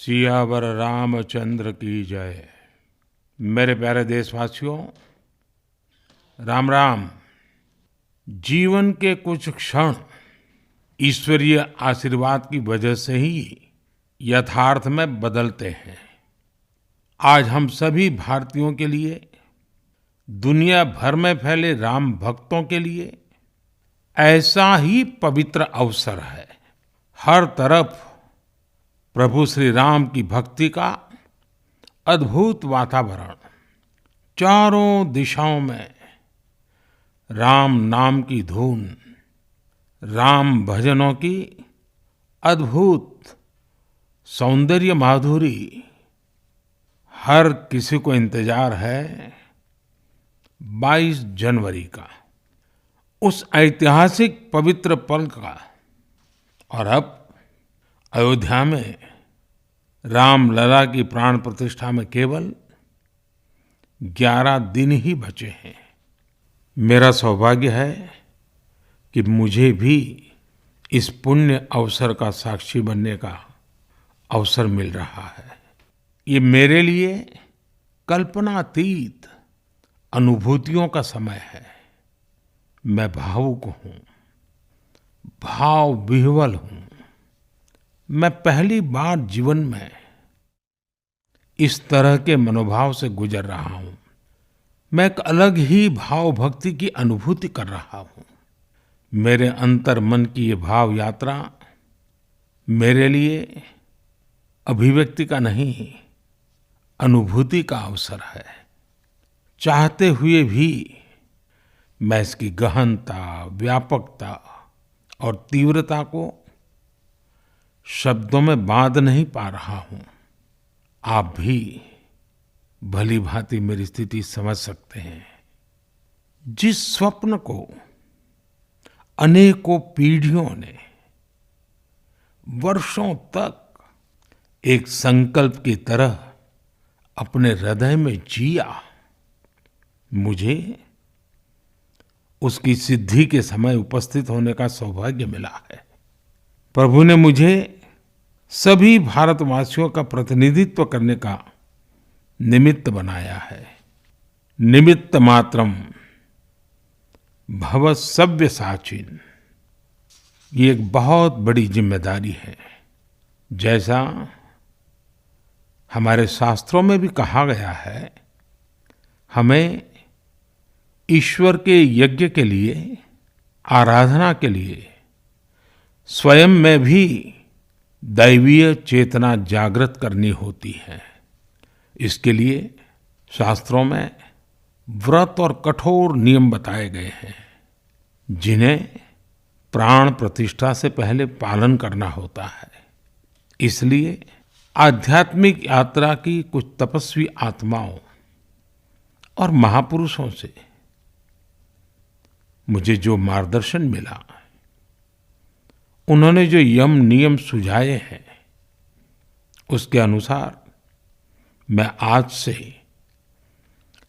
सियावर रामचंद्र की जय। मेरे प्यारे देशवासियों, राम राम। जीवन के कुछ क्षण ईश्वरीय आशीर्वाद की वजह से ही यथार्थ में बदलते हैं। आज हम सभी भारतीयों के लिए, दुनिया भर में फैले राम भक्तों के लिए ऐसा ही पवित्र अवसर है। हर तरफ प्रभु श्री राम की भक्ति का अद्भुत वातावरण, चारों दिशाओं में राम नाम की धुन, राम भजनों की अद्भुत सौंदर्य माधुरी। हर किसी को इंतजार है 22 जनवरी का, उस ऐतिहासिक पवित्र पल का। और अब अयोध्या में रामलला की प्राण प्रतिष्ठा में केवल 11 दिन ही बचे हैं। मेरा सौभाग्य है कि मुझे भी इस पुण्य अवसर का साक्षी बनने का अवसर मिल रहा है। ये मेरे लिए कल्पनातीत अनुभूतियों का समय है। मैं भावुक हूँ, भाव विह्वल हूँ। मैं पहली बार जीवन में इस तरह के मनोभाव से गुजर रहा हूँ। मैं एक अलग ही भाव भक्ति की अनुभूति कर रहा हूँ। मेरे अंतर मन की ये भाव यात्रा मेरे लिए अभिव्यक्ति का नहीं, अनुभूति का अवसर है। चाहते हुए भी मैं इसकी गहनता, व्यापकता और तीव्रता को शब्दों में बांध नहीं पा रहा हूँ। आप भी भली भांति मेरी स्थिति समझ सकते हैं। जिस स्वप्न को अनेकों पीढ़ियों ने वर्षों तक एक संकल्प की तरह अपने हृदय में जिया, मुझे उसकी सिद्धि के समय उपस्थित होने का सौभाग्य मिला है। प्रभु ने मुझे सभी भारतवासियों का प्रतिनिधित्व करने का निमित्त बनाया है। निमित्त मात्रम भव सव्यसाचिन। ये एक बहुत बड़ी जिम्मेदारी है। जैसा हमारे शास्त्रों में भी कहा गया है, हमें ईश्वर के यज्ञ के लिए, आराधना के लिए स्वयं में भी दैवीय चेतना जागृत करनी होती है। इसके लिए शास्त्रों में व्रत और कठोर नियम बताए गए हैं, जिन्हें प्राण प्रतिष्ठा से पहले पालन करना होता है। इसलिए आध्यात्मिक यात्रा की कुछ तपस्वी आत्माओं और महापुरुषों से मुझे जो मार्गदर्शन मिला, उन्होंने जो यम नियम सुझाए हैं, उसके अनुसार मैं आज से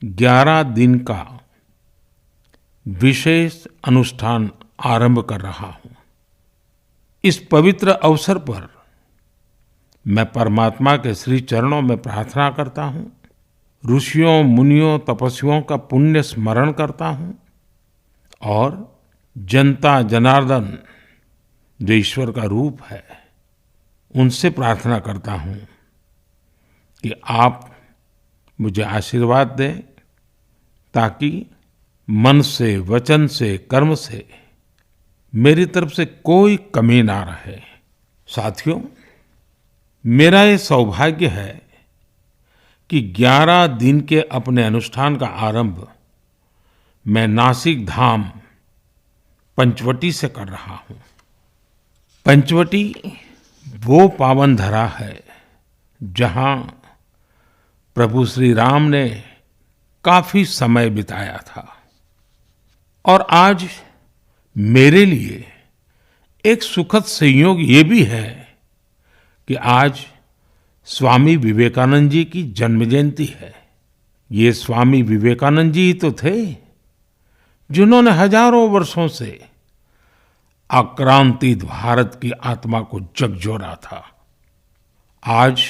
11 दिन का विशेष अनुष्ठान आरंभ कर रहा हूँ। इस पवित्र अवसर पर मैं परमात्मा के श्री चरणों में प्रार्थना करता हूँ, ऋषियों, मुनियों, तपस्वियों का पुण्य स्मरण करता हूँ और जनता जनार्दन, जो ईश्वर का रूप है, उनसे प्रार्थना करता हूँ कि आप मुझे आशीर्वाद दें, ताकि मन से, वचन से, कर्म से मेरी तरफ से कोई कमी ना रहे। साथियों, मेरा ये सौभाग्य है कि 11 दिन के अपने अनुष्ठान का आरंभ मैं नासिक धाम पंचवटी से कर रहा हूँ। पंचवटी वो पावन धरा है जहाँ प्रभु श्री राम ने काफी समय बिताया था। और आज मेरे लिए एक सुखद संयोग ये भी है कि आज स्वामी विवेकानंद जी की जन्म जयंती है। ये स्वामी विवेकानंद जी ही तो थे जिन्होंने हजारों वर्षों से आक्रांतित भारत की आत्मा को झकझोरा था। आज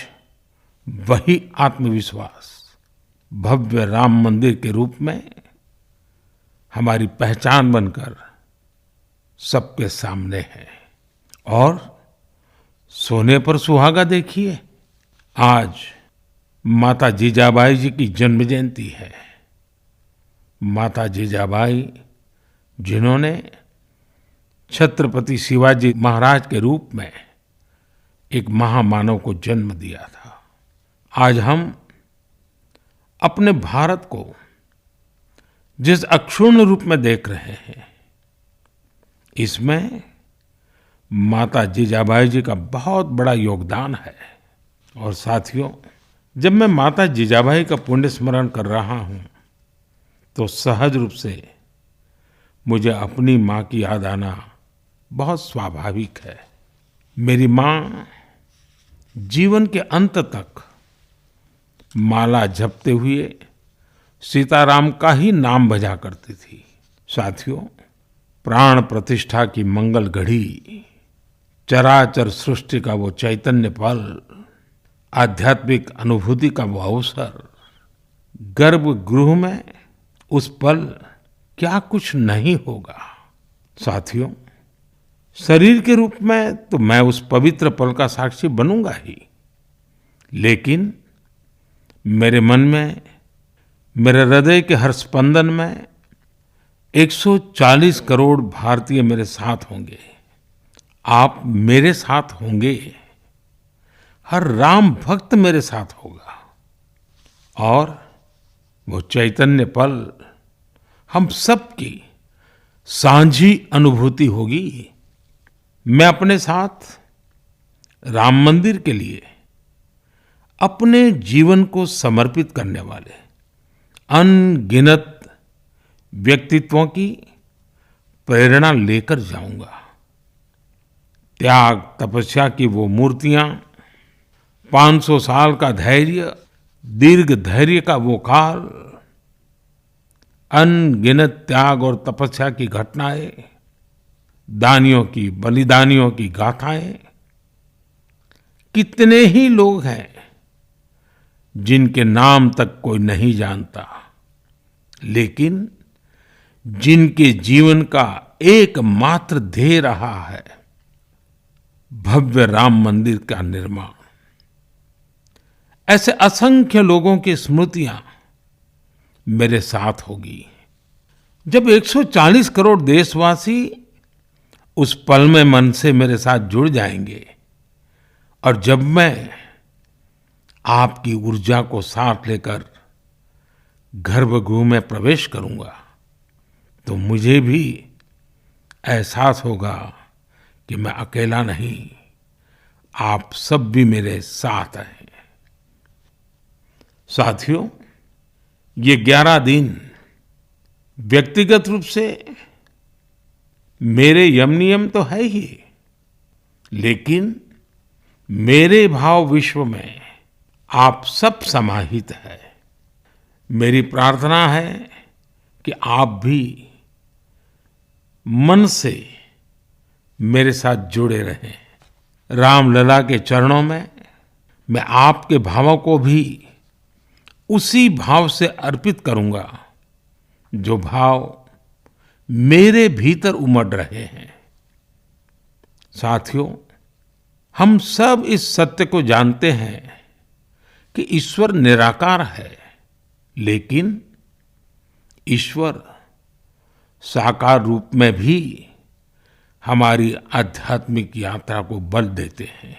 वही आत्मविश्वास भव्य राम मंदिर के रूप में हमारी पहचान बनकर सबके सामने है। और सोने पर सुहागा देखिए, आज माता जीजाबाई जी की जन्म जयंती है। माता जीजाबाई जिन्होंने छत्रपति शिवाजी महाराज के रूप में एक महामानव को जन्म दिया था। आज हम अपने भारत को जिस अक्षुण्ण रूप में देख रहे हैं, इसमें माता जीजाबाई जी का बहुत बड़ा योगदान है। और साथियों, जब मैं माता जीजाबाई का पुण्य स्मरण कर रहा हूँ तो सहज रूप से मुझे अपनी माँ की याद आना बहुत स्वाभाविक है। मेरी माँ जीवन के अंत तक माला जपते हुए सीताराम का ही नाम भजा करती थी। साथियों, प्राण प्रतिष्ठा की मंगल घड़ी, चराचर सृष्टि का वो चैतन्य पल, आध्यात्मिक अनुभूति का वो अवसर, गर्भगृह में उस पल क्या कुछ नहीं होगा। साथियों, शरीर के रूप में तो मैं उस पवित्र पल का साक्षी बनूंगा ही, लेकिन मेरे मन में, मेरे हृदय के हर स्पंदन में 140 करोड़ भारतीय मेरे साथ होंगे। आप मेरे साथ होंगे, हर राम भक्त मेरे साथ होगा और वो चैतन्य पल हम सबकी साझी अनुभूति होगी। मैं अपने साथ राम मंदिर के लिए अपने जीवन को समर्पित करने वाले अनगिनत व्यक्तित्वों की प्रेरणा लेकर जाऊंगा। त्याग तपस्या की वो मूर्तियां, 500 साल का धैर्य, दीर्घ धैर्य का वो काल, अनगिनत त्याग और तपस्या की घटनाएं, दानियों की, बलिदानियों की गाथाएं, कितने ही लोग हैं जिनके नाम तक कोई नहीं जानता, लेकिन जिनके जीवन का एकमात्र ध्येय रहा है भव्य राम मंदिर का निर्माण। ऐसे असंख्य लोगों की स्मृतियां मेरे साथ होगी। जब 140 करोड़ देशवासी उस पल में मन से मेरे साथ जुड़ जाएंगे और जब मैं आपकी ऊर्जा को साथ लेकर गर्भगृह में प्रवेश करूंगा तो मुझे भी एहसास होगा कि मैं अकेला नहीं, आप सब भी मेरे साथ हैं। साथियों, ये 11 दिन व्यक्तिगत रूप से मेरे यम नियम तो है ही, लेकिन मेरे भाव विश्व में आप सब समाहित है। मेरी प्रार्थना है कि आप भी मन से मेरे साथ जुड़े रहें। रामलला के चरणों में मैं आपके भावों को भी उसी भाव से अर्पित करूंगा जो भाव मेरे भीतर उमड़ रहे हैं। साथियों, हम सब इस सत्य को जानते हैं कि ईश्वर निराकार है, लेकिन ईश्वर साकार रूप में भी हमारी आध्यात्मिक यात्रा को बल देते हैं।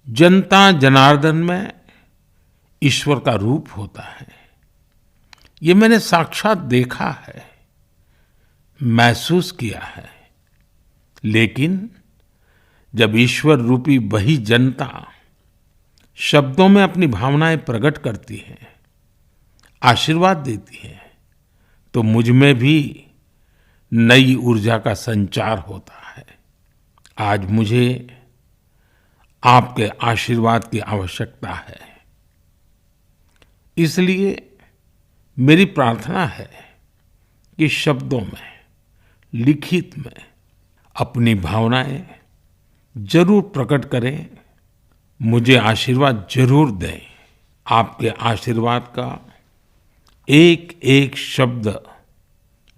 जनता जनार्दन में ईश्वर का रूप होता है, ये मैंने साक्षात देखा है, महसूस किया है। लेकिन जब ईश्वर रूपी वही जनता शब्दों में अपनी भावनाएं प्रकट करती है, आशीर्वाद देती है, तो मुझ में भी नई ऊर्जा का संचार होता है। आज मुझे आपके आशीर्वाद की आवश्यकता है, इसलिए मेरी प्रार्थना है कि शब्दों में, लिखित में अपनी भावनाएं जरूर प्रकट करें, मुझे आशीर्वाद जरूर दें। आपके आशीर्वाद का एक एक शब्द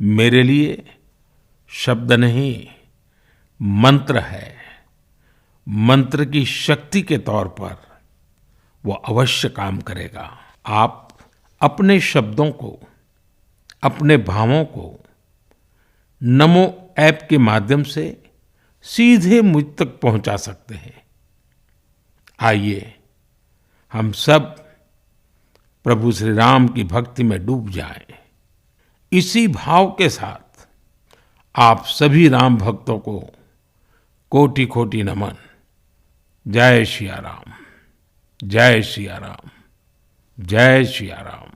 मेरे लिए शब्द नहीं, मंत्र है। मंत्र की शक्ति के तौर पर वो अवश्य काम करेगा। आप अपने शब्दों को, अपने भावों को नमो ऐप के माध्यम से सीधे मुझ तक पहुंचा सकते हैं। आइए हम सब प्रभु श्री राम की भक्ति में डूब जाएं। इसी भाव के साथ आप सभी राम भक्तों को कोटि कोटि नमन। जय सिया राम, जय सिया राम, जय सिया राम।